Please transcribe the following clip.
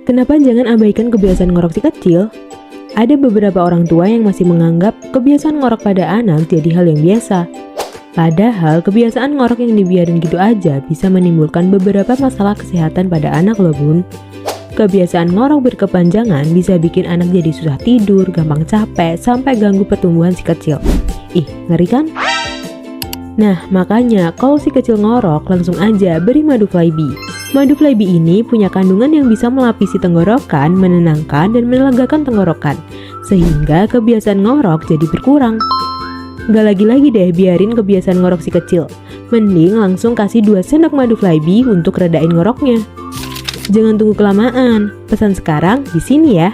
Kenapa jangan abaikan kebiasaan ngorok si kecil? Ada beberapa orang tua yang masih menganggap kebiasaan ngorok pada anak jadi hal yang biasa. Padahal kebiasaan ngorok yang dibiarin gitu aja bisa menimbulkan beberapa masalah kesehatan pada anak loh bun. Kebiasaan ngorok berkepanjangan bisa bikin anak jadi susah tidur, gampang capek, sampai ganggu pertumbuhan si kecil. Ih, ngeri kan? Nah, makanya kalau si kecil ngorok, langsung aja beri madu Flybi. Madu Flybi ini punya kandungan yang bisa melapisi tenggorokan, menenangkan, dan melegakan tenggorokan, sehingga kebiasaan ngorok jadi berkurang. Gak lagi-lagi deh biarin kebiasaan ngorok si kecil. Mending langsung kasih 2 sendok madu Flybi untuk redain ngoroknya. Jangan tunggu kelamaan, pesan sekarang di sini ya.